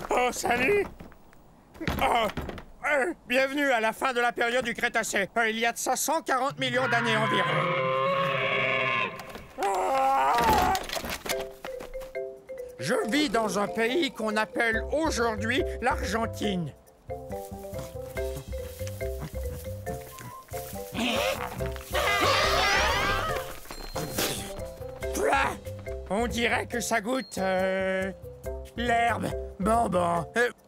Oh, salut! Oh, bienvenue à la fin de la période du Crétacé. Il y a de ça 140 millions d'années environ. Je vis dans un pays qu'on appelle aujourd'hui l'Argentine. Plah! On dirait que ça goûte... l'herbe. Bon,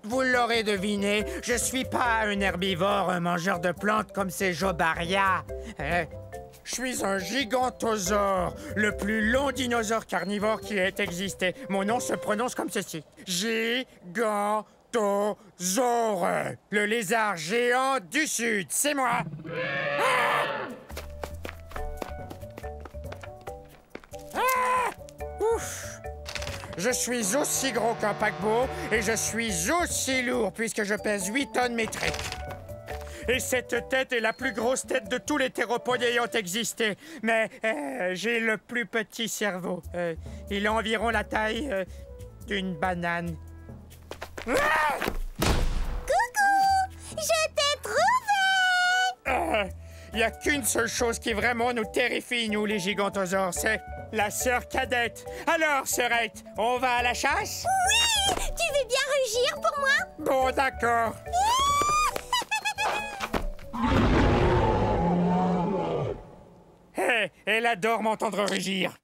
vous l'aurez deviné, je suis pas un herbivore, un mangeur de plantes comme ces Jobaria. Je suis un gigantosaure, le plus long dinosaure carnivore qui ait existé. Mon nom se prononce comme ceci. Gigantosaure, le lézard géant du Sud, c'est moi. Ouf! Je suis aussi gros qu'un paquebot et je suis aussi lourd puisque je pèse 8 tonnes métriques. Et cette tête est la plus grosse tête de tous les théropodes ayant existé. Mais j'ai le plus petit cerveau. Il a environ la taille d'une banane. Coucou! Je t'ai trouvé! Il n'y a qu'une seule chose qui vraiment nous terrifie, nous, les gigantosaures, c'est la sœur cadette. Alors, sœurette, on va à la chasse? Oui! Tu veux bien rugir pour moi? Bon, d'accord. Hé, elle adore m'entendre rugir.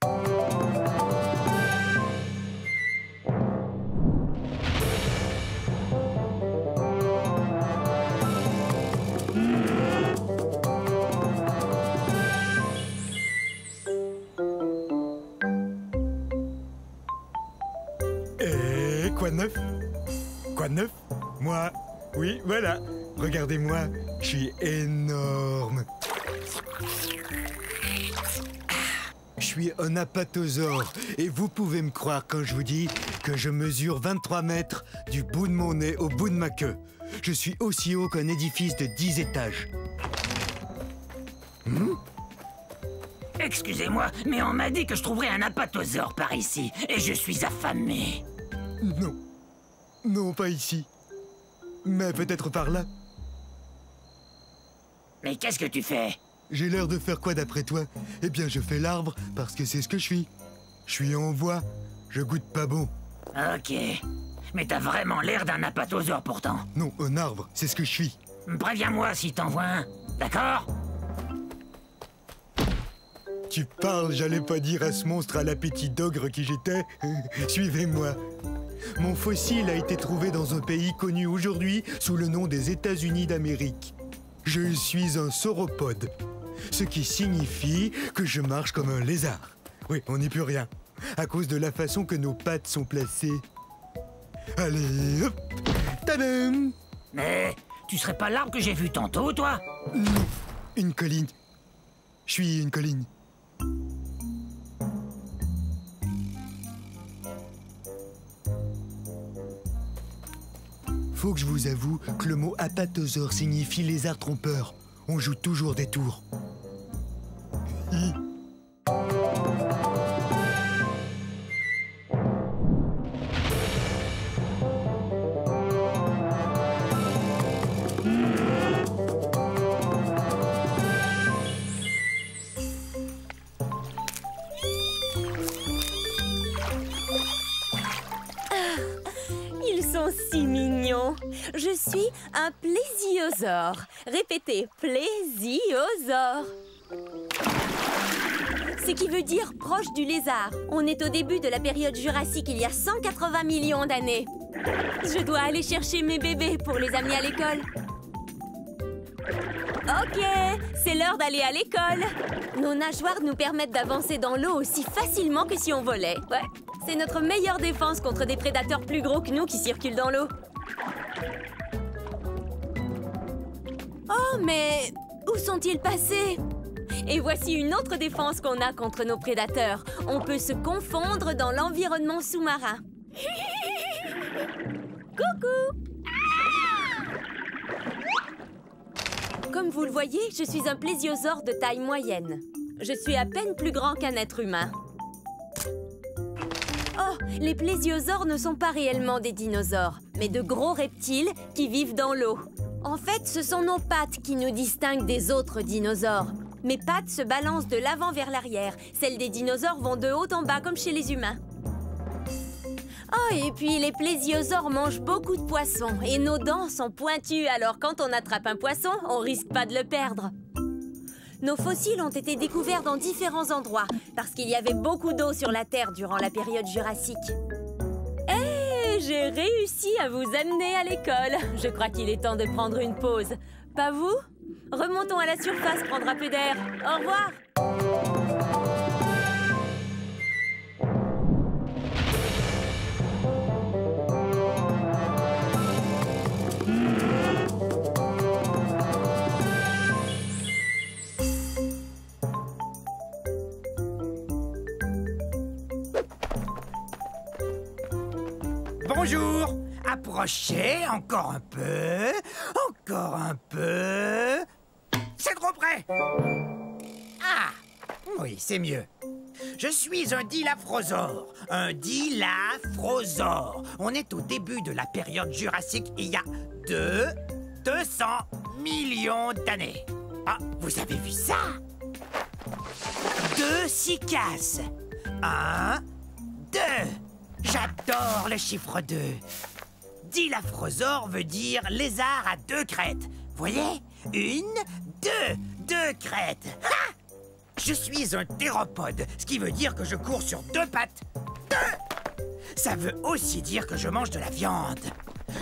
Quoi de neuf? Quoi de neuf? Moi? Oui, voilà. Regardez-moi, je suis énorme. Je suis un apatosaure et vous pouvez me croire quand je vous dis que je mesure 23 mètres du bout de mon nez au bout de ma queue. Je suis aussi haut qu'un édifice de 10 étages. Excusez-moi, mais on m'a dit que je trouverais un apatosaure par ici, et je suis affamé. Non. Non, pas ici. Mais peut-être par là. Mais qu'est-ce que tu fais? J'ai l'air de faire quoi d'après toi? Eh bien, je fais l'arbre parce que c'est ce que je suis. Je suis en voie. Je goûte pas bon. Ok. Mais t'as vraiment l'air d'un apatosaure pourtant. Non, un arbre, c'est ce que je suis. Préviens-moi si t'en vois un, d'accord? Tu parles, j'allais pas dire à ce monstre à l'appétit d'ogre qui j'étais. Suivez-moi. Mon fossile a été trouvé dans un pays connu aujourd'hui sous le nom des États-Unis d'Amérique. Je suis un sauropode, ce qui signifie que je marche comme un lézard. Oui, on n'y peut rien, à cause de la façon que nos pattes sont placées. Allez, hop, tadam! Mais tu serais pas l'arbre que j'ai vu tantôt, toi? Non, une colline. Je suis une colline. Faut que je vous avoue que le mot apatosaure signifie lézard trompeur. On joue toujours des tours. Ils sont si mignons. Je suis un plésiosaure. Répétez, plésiosaure. Ce qui veut dire proche du lézard. On est au début de la période jurassique, il y a 180 millions d'années. Je dois aller chercher mes bébés pour les amener à l'école. Ok, c'est l'heure d'aller à l'école. Nos nageoires nous permettent d'avancer dans l'eau aussi facilement que si on volait. Ouais, c'est notre meilleure défense contre des prédateurs plus gros que nous qui circulent dans l'eau. Oh, mais où sont-ils passés? Et voici une autre défense qu'on a contre nos prédateurs. On peut se confondre dans l'environnement sous-marin. Coucou! Comme vous le voyez, je suis un plésiosaure de taille moyenne. Je suis à peine plus grand qu'un être humain. Oh, les plésiosaures ne sont pas réellement des dinosaures, mais de gros reptiles qui vivent dans l'eau. En fait, ce sont nos pattes qui nous distinguent des autres dinosaures. Mes pattes se balancent de l'avant vers l'arrière. Celles des dinosaures vont de haut en bas, comme chez les humains. Oh, et puis les plésiosaures mangent beaucoup de poissons et nos dents sont pointues, alors quand on attrape un poisson, on risque pas de le perdre. Nos fossiles ont été découverts dans différents endroits parce qu'il y avait beaucoup d'eau sur la Terre durant la période jurassique. Hé, j'ai réussi à vous amener à l'école. Je crois qu'il est temps de prendre une pause. Pas vous? Remontons à la surface prendre un peu d'air. Au revoir. Bonjour. Approchez, encore un peu. Encore un peu. C'est trop près. Ah, oui, c'est mieux. Je suis un dilaphrosore. Un dilaphrosore. On est au début de la période jurassique, il y a 200 millions d'années. Ah, vous avez vu ça? 2 cycas. 1, 2. J'adore le chiffre 2. Dilaphrosore veut dire lézard à 2 crêtes. Voyez? 1, 2. 2 crêtes. Ha! Je suis un théropode, ce qui veut dire que je cours sur 2 pattes. 2! Ça veut aussi dire que je mange de la viande.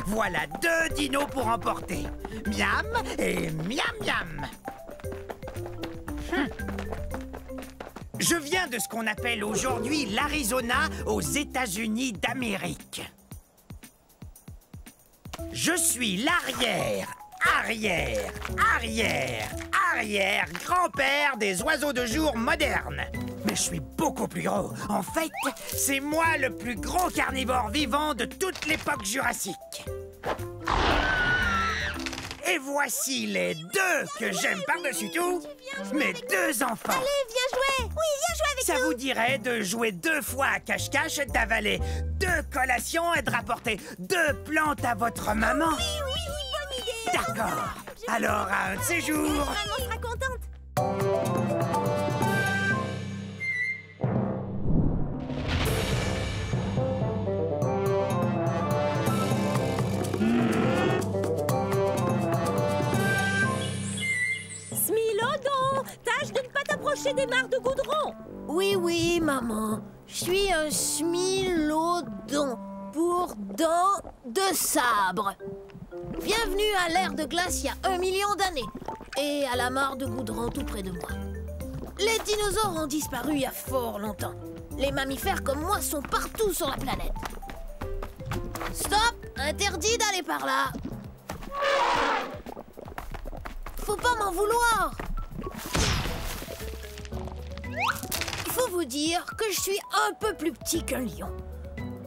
Voilà 2 dinos pour emporter. Miam et miam miam. Je viens de ce qu'on appelle aujourd'hui l'Arizona aux États-Unis d'Amérique. Je suis l'arrière grand-père des oiseaux de jour modernes. Mais je suis beaucoup plus gros. En fait, c'est moi le plus gros carnivore vivant de toute l'époque jurassique. Et voici les 2 que j'aime par-dessus tout, mes 2 enfants. Allez, viens jouer. Oui, viens jouer avec Ça vous dirait de jouer 2 fois à cache-cache, d'avaler 2 collations et de rapporter 2 plantes à votre maman? Oui, bonne idée. D'accord. Alors, à un de ces jours... Maman sera contente. Smilodon, tâche de ne pas t'approcher des mares de goudron. Oui, maman. Je suis un smilodon pour dents de sabre. Bienvenue à l'ère de glace il y a 1 million d'années. Et à la mare de goudron tout près de moi. Les dinosaures ont disparu il y a fort longtemps. Les mammifères comme moi sont partout sur la planète. Stop! Interdit d'aller par là. Faut pas m'en vouloir. Il faut vous dire que je suis un peu plus petit qu'un lion.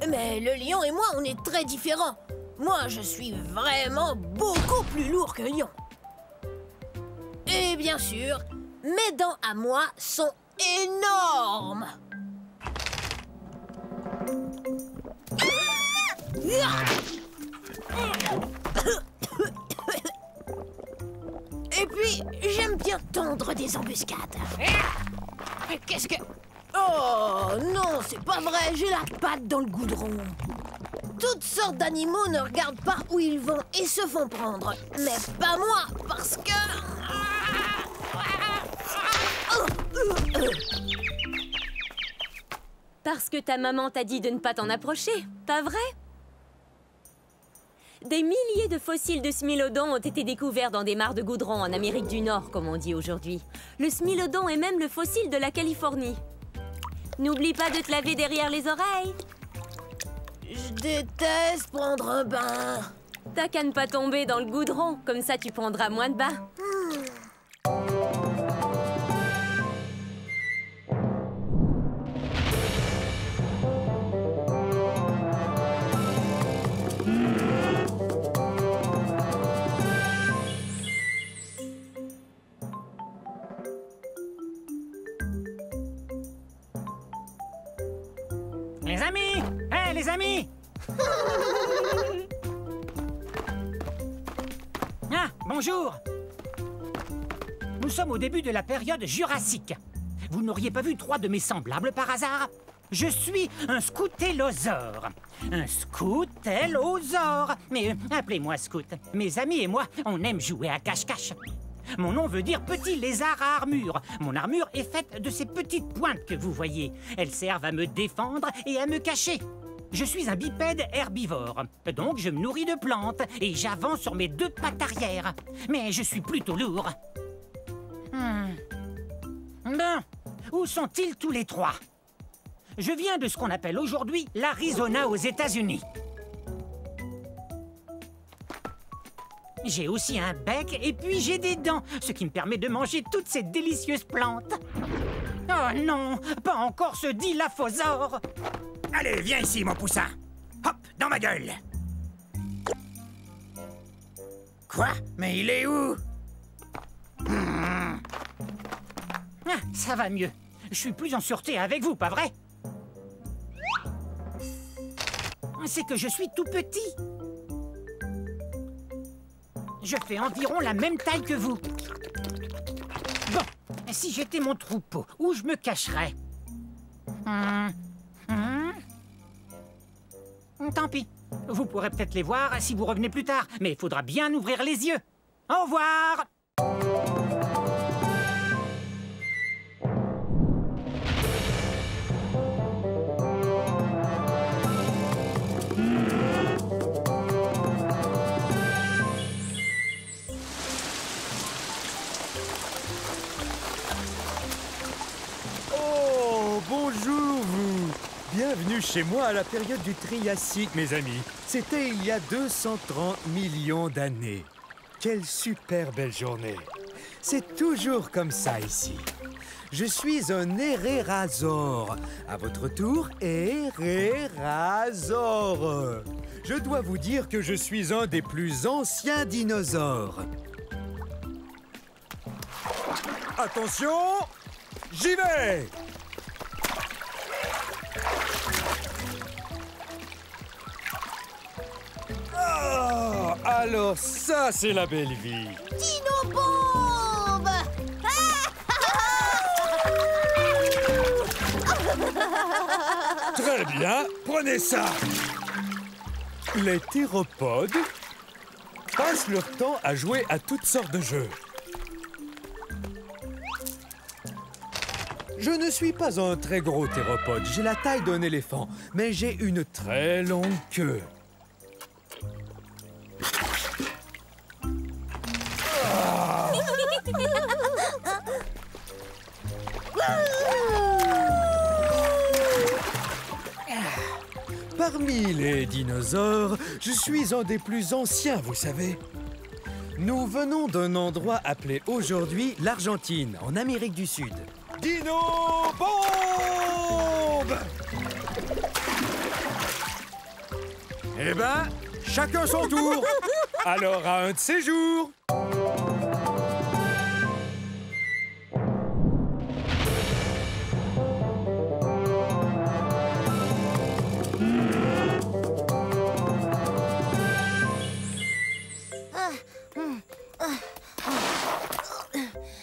Mais le lion et moi, on est très différents. Moi, je suis vraiment beaucoup plus lourd qu'un lion. Et bien sûr, mes dents à moi sont énormes. Et puis, j'aime bien tendre des embuscades. Qu'est-ce que... Oh, non, c'est pas vrai, j'ai la patte dans le goudron. Toutes sortes d'animaux ne regardent pas où ils vont et se font prendre. Mais pas moi, parce que... Parce que ta maman t'a dit de ne pas t'en approcher, pas vrai? Des milliers de fossiles de smilodon ont été découverts dans des mares de goudron en Amérique du Nord, comme on dit aujourd'hui. Le smilodon est même le fossile de la Californie. N'oublie pas de te laver derrière les oreilles. Je déteste prendre un bain. T'as qu'à ne pas tomber dans le goudron, comme ça tu prendras moins de bains. Les amis, les amis! Ah, bonjour! Nous sommes au début de la période jurassique. Vous n'auriez pas vu 3 de mes semblables par hasard? Je suis un scoutellosaure. Un scoutellosaure. Mais appelez-moi Scout. Mes amis et moi, on aime jouer à cache-cache. Mon nom veut dire petit lézard à armure. Mon armure est faite de ces petites pointes que vous voyez. Elles servent à me défendre et à me cacher. Je suis un bipède herbivore, donc je me nourris de plantes et j'avance sur mes 2 pattes arrière. Mais je suis plutôt lourd. Bon, où sont-ils tous les 3? Je viens de ce qu'on appelle aujourd'hui l'Arizona aux États-Unis. J'ai aussi un bec et puis j'ai des dents, ce qui me permet de manger toutes ces délicieuses plantes. Oh non, pas encore ce dilaphosaure. Allez, viens ici, mon poussin. Hop, dans ma gueule. Quoi? Mais il est où? Ah, ça va mieux. Je suis plus en sûreté avec vous, pas vrai? C'est que je suis tout petit. Je fais environ la même taille que vous. Bon, si j'étais mon troupeau, où je me cacherais? Tant pis. Vous pourrez peut-être les voir si vous revenez plus tard, mais il faudra bien ouvrir les yeux. Au revoir! Oh, bonjour vous! Bienvenue chez moi à la période du Triassique, mes amis. C'était il y a 230 millions d'années. Quelle super belle journée. C'est toujours comme ça ici. Je suis un hérérasaure. À votre tour, hérérasaure. Je dois vous dire que je suis un des plus anciens dinosaures. Attention, j'y vais! Oh, alors ça, c'est la belle vie. Dino-bombe! Très bien, prenez ça. Les théropodes passent leur temps à jouer à toutes sortes de jeux. Je ne suis pas un très gros théropode, j'ai la taille d'un éléphant, mais j'ai une très longue queue. Parmi les dinosaures, je suis un des plus anciens, vous savez. Nous venons d'un endroit appelé aujourd'hui l'Argentine, en Amérique du Sud. Dino-bombe! Eh ben, chacun son tour. Alors, à un de ces jours.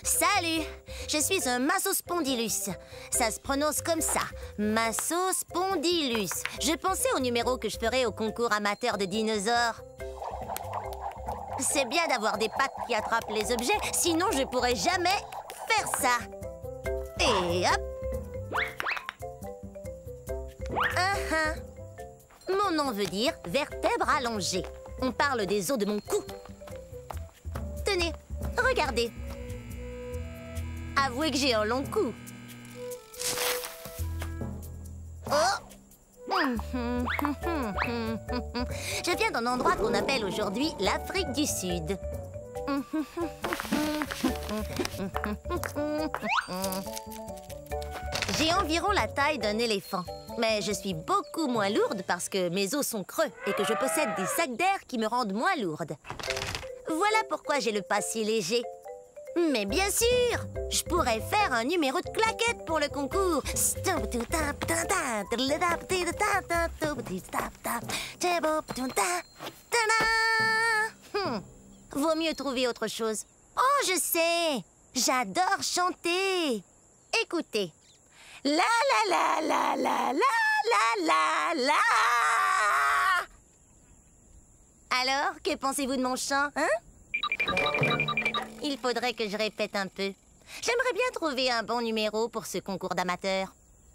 Salut, je suis un Massospondylus. Ça se prononce comme ça, Massospondylus. Je pensais au numéro que je ferais au concours amateur de dinosaures. C'est bien d'avoir des pattes qui attrapent les objets, sinon je pourrais jamais faire ça. Et hop. Mon nom veut dire vertèbre allongée. On parle des os de mon cou. Tenez, regardez. Avouez que j'ai un long cou. Oh! Je viens d'un endroit qu'on appelle aujourd'hui l'Afrique du Sud. J'ai environ la taille d'un éléphant. Mais je suis beaucoup moins lourde parce que mes os sont creux et que je possède des sacs d'air qui me rendent moins lourde. Voilà pourquoi j'ai le pas si léger. Mais bien sûr, je pourrais faire un numéro de claquette pour le concours. Vaut mieux trouver autre chose. Oh, je sais, j'adore chanter. Écoutez. La la la la la la la la la. Alors, que pensez-vous de mon chant, hein? Il faudrait que je répète un peu. J'aimerais bien trouver un bon numéro pour ce concours d'amateurs.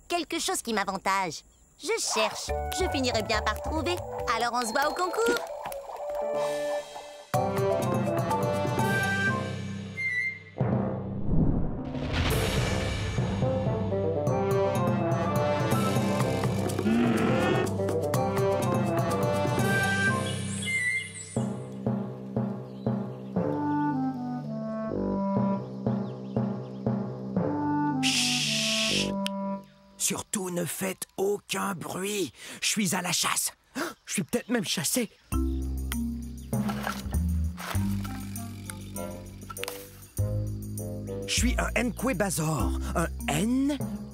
Quelque chose qui m'avantage. Je cherche. Je finirai bien par trouver. Alors on se voit au concours. Surtout ne faites aucun bruit. Je suis à la chasse. Je suis peut-être même chassé. Je suis un Nkwebazor. Un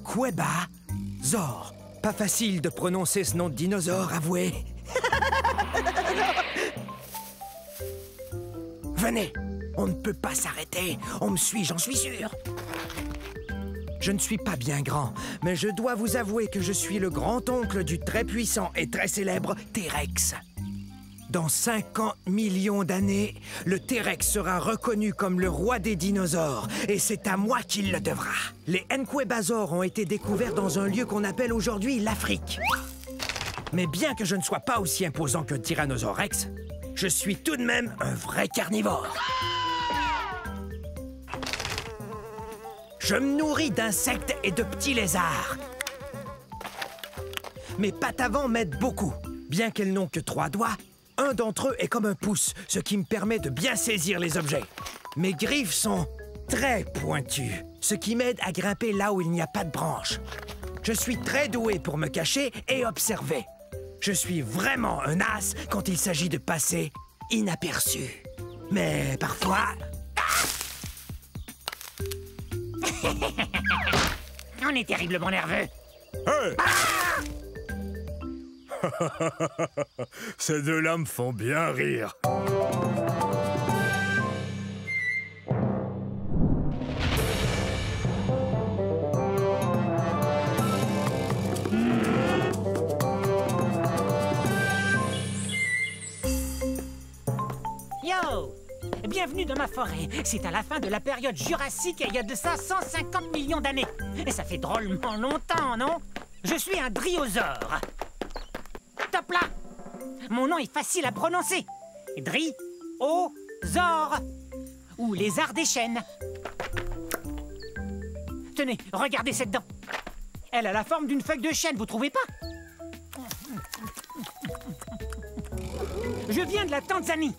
Nkwebazor. Pas facile de prononcer ce nom de dinosaure, avouez. Venez, on ne peut pas s'arrêter. On me suit, j'en suis sûr. Je ne suis pas bien grand, mais je dois vous avouer que je suis le grand-oncle du très puissant et très célèbre T-Rex. Dans 50 millions d'années, le T-Rex sera reconnu comme le roi des dinosaures, et c'est à moi qu'il le devra. Les Nkwebazors ont été découverts dans un lieu qu'on appelle aujourd'hui l'Afrique. Mais bien que je ne sois pas aussi imposant qu'un Tyrannosaure Rex, je suis tout de même un vrai carnivore. Je me nourris d'insectes et de petits lézards. Mes pattes avant m'aident beaucoup. Bien qu'elles n'ont que 3 doigts, un d'entre eux est comme un pouce, ce qui me permet de bien saisir les objets. Mes griffes sont très pointues, ce qui m'aide à grimper là où il n'y a pas de branches. Je suis très doué pour me cacher et observer. Je suis vraiment un as quand il s'agit de passer inaperçu. Mais parfois... On est terriblement nerveux. Hey! Ces deux-là me font bien rire. Yo! Bienvenue dans ma forêt. C'est à la fin de la période jurassique et il y a de ça 150 millions d'années. Et ça fait drôlement longtemps, non? Je suis un dryosaure. Top là! Mon nom est facile à prononcer. Dri-o-zore. Ou lézard des chênes. Tenez, regardez cette dent. Elle a la forme d'une feuille de chêne, vous trouvez pas? Je viens de la Tanzanie.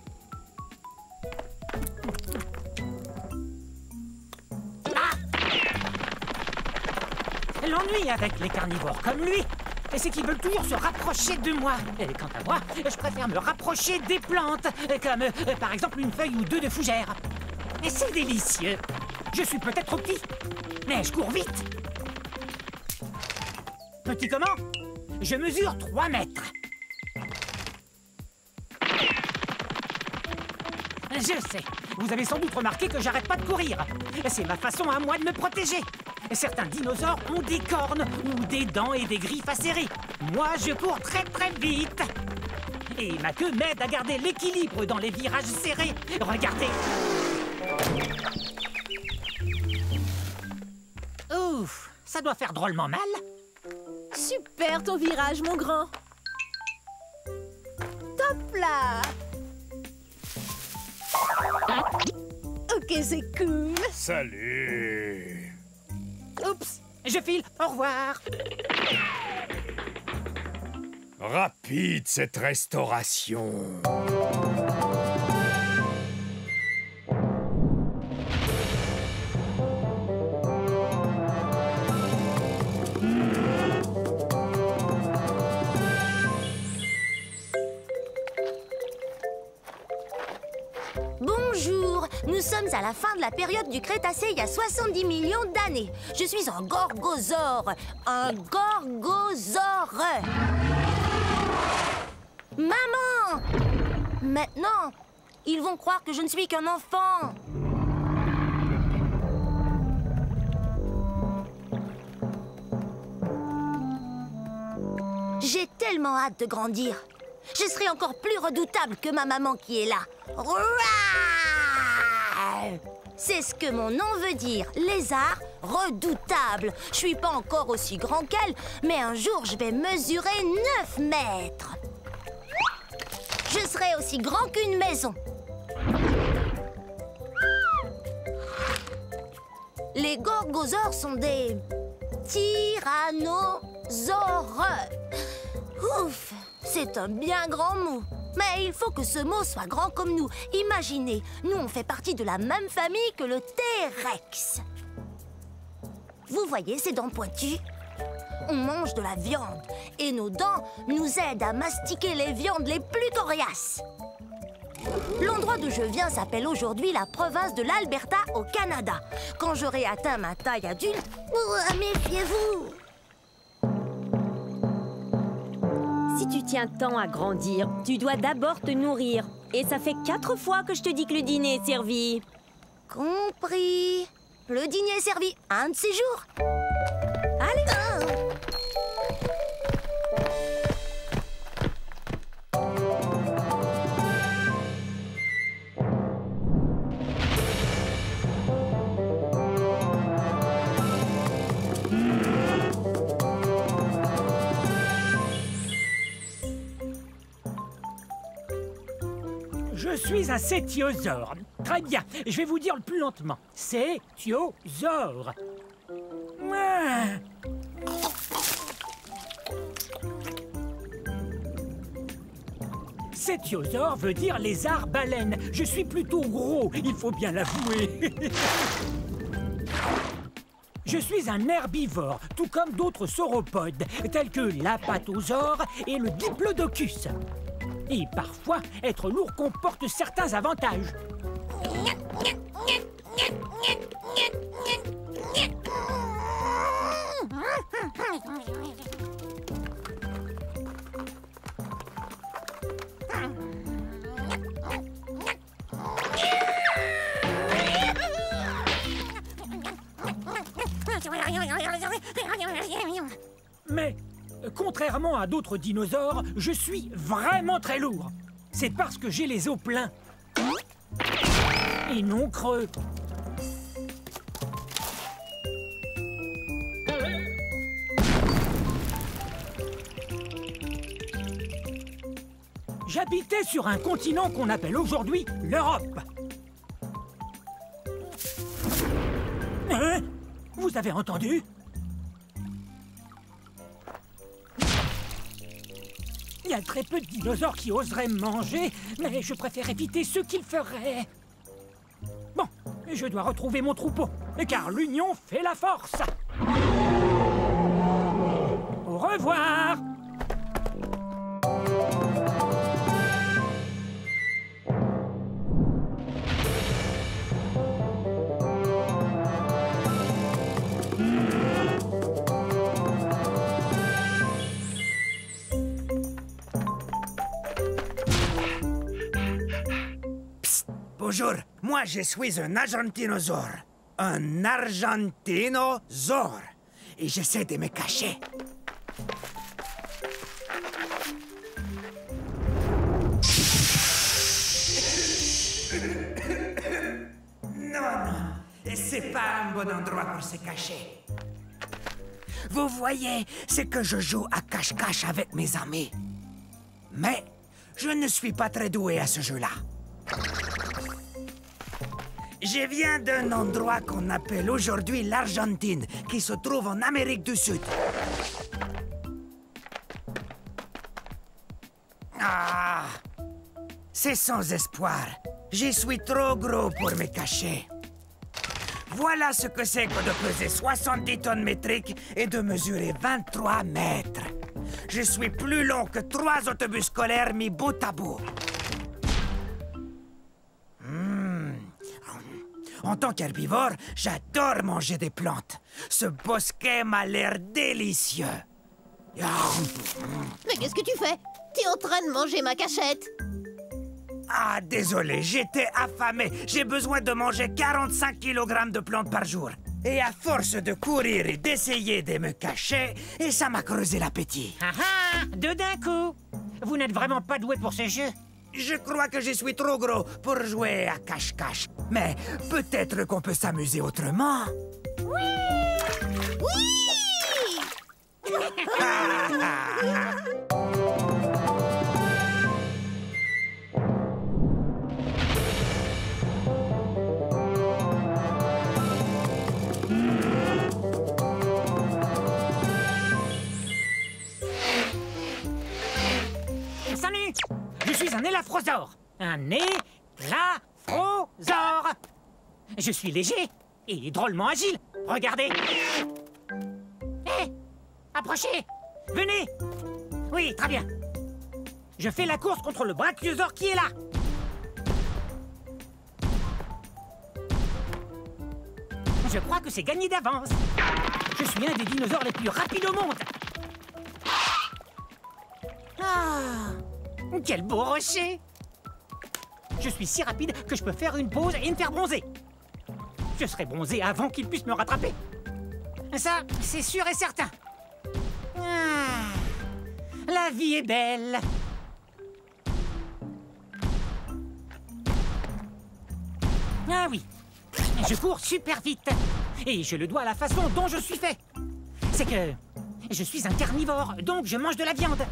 L'ennui avec les carnivores comme lui, c'est qu'ils veulent toujours se rapprocher de moi. Et quant à moi, je préfère me rapprocher des plantes, comme par exemple une feuille ou 2 de fougère. Et c'est délicieux. Je suis peut-être trop petit, mais je cours vite. Petit comment? Je mesure 3 mètres. Je sais, vous avez sans doute remarqué que j'arrête pas de courir. C'est ma façon à moi de me protéger. Certains dinosaures ont des cornes ou des dents et des griffes acérées. Moi, je cours très très vite. Et ma queue m'aide à garder l'équilibre dans les virages serrés. Regardez. Ouf, ça doit faire drôlement mal. Super ton virage, mon grand. Top là. Ok, c'est cool. Salut. Oups, je file, au revoir. Rapide cette restauration. Bonjour, nous sommes à la fin de la période du Crétacé il y a 70 millions d'années. Je suis un gorgosaure. Un gorgosaure. Maman! Maintenant, ils vont croire que je ne suis qu'un enfant. J'ai tellement hâte de grandir. Je serai encore plus redoutable que ma maman qui est là. Rouah! C'est ce que mon nom veut dire, lézard redoutable. Je suis pas encore aussi grand qu'elle, mais un jour je vais mesurer 9 mètres. Je serai aussi grand qu'une maison. Les gorgosaures sont des tyrannosaures. Ouf, c'est un bien grand mot. Mais il faut que ce mot soit grand comme nous. Imaginez, nous on fait partie de la même famille que le T-Rex. Vous voyez ces dents pointues? On mange de la viande et nos dents nous aident à mastiquer les viandes les plus coriaces. L'endroit d'où je viens s'appelle aujourd'hui la province de l'Alberta au Canada. Quand j'aurai atteint ma taille adulte, méfiez-vous! Si tu tiens tant à grandir, tu dois d'abord te nourrir. Et ça fait 4 fois que je te dis que le dîner est servi. Compris. Le dîner est servi un de ces jours. Allez. Je suis un cétiosaure. Très bien, je vais vous dire le plus lentement. Cétiosaure. Ah. Cétiosaure veut dire lézard-baleine. Je suis plutôt gros, il faut bien l'avouer. Je suis un herbivore, tout comme d'autres sauropodes, tels que l'apatosaure et le diplodocus. Et parfois, être lourd comporte certains avantages. Mais, contrairement à d'autres dinosaures, je suis vraiment très lourd. C'est parce que j'ai les os pleins. Et non creux. J'habitais sur un continent qu'on appelle aujourd'hui l'Europe. Hein? Vous avez entendu? Il y a très peu de dinosaures qui oseraient me manger, mais je préfère éviter ceux qui le feraient. Bon, je dois retrouver mon troupeau, car l'union fait la force. Au revoir. Bonjour, moi je suis un argentinosaure. Un argentinosaure. Et j'essaie de me cacher. Non, c'est pas un bon endroit pour se cacher. Vous voyez, c'est que je joue à cache-cache avec mes amis. Mais je ne suis pas très doué à ce jeu-là. Je viens d'un endroit qu'on appelle aujourd'hui l'Argentine, qui se trouve en Amérique du Sud. Ah! C'est sans espoir. Je suis trop gros pour me cacher. Voilà ce que c'est que de peser 70 tonnes métriques et de mesurer 23 mètres. Je suis plus long que 3 autobus scolaires mis bout à bout. En tant qu'herbivore, j'adore manger des plantes. Ce bosquet m'a l'air délicieux. Mais qu'est-ce que tu fais? T'es en train de manger ma cachette. Ah, désolé, j'étais affamé. J'ai besoin de manger 45 kg de plantes par jour. Et à force de courir et d'essayer de me cacher, et ça m'a creusé l'appétit. Ah ah, deux d'un coup. Vous n'êtes vraiment pas doué pour ce jeu. Je crois que je suis trop gros pour jouer à cache-cache. Mais peut-être qu'on peut s'amuser autrement. Oui! Salut! Je suis un élafrosaure. Un élafrosaure. Je suis léger et drôlement agile. Regardez. Hé! Approchez! Venez! Oui, très bien. Je fais la course contre le brachiosaure qui est là. Je crois que c'est gagné d'avance. Je suis un des dinosaures les plus rapides au monde. Ah! Quel beau rocher! Je suis si rapide que je peux faire une pause et me faire bronzer. Je serai bronzé avant qu'il puisse me rattraper. Ça, c'est sûr et certain. Ah, la vie est belle. Ah oui, je cours super vite. Et je le dois à la façon dont je suis fait. C'est que je suis un carnivore, donc je mange de la viande.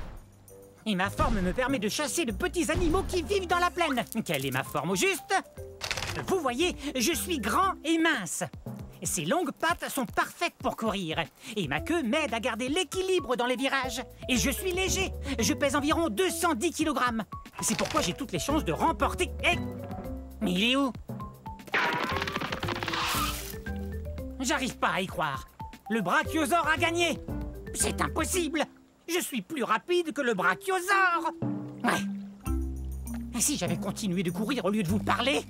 Et ma forme me permet de chasser de petits animaux qui vivent dans la plaine. Quelle est ma forme au juste? Vous voyez, je suis grand et mince. Ces longues pattes sont parfaites pour courir. Et ma queue m'aide à garder l'équilibre dans les virages. Et je suis léger. Je pèse environ 210 kg. C'est pourquoi j'ai toutes les chances de remporter... Hey! Mais il est où? J'arrive pas à y croire. Le brachiosaure a gagné. C'est impossible. Je suis plus rapide que le brachiosaure. Ouais. Et si j'avais continué de courir au lieu de vous parler,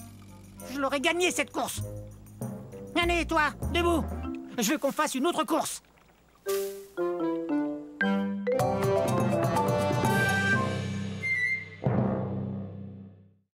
je l'aurais gagné cette course. Allez, toi, debout. Je veux qu'on fasse une autre course.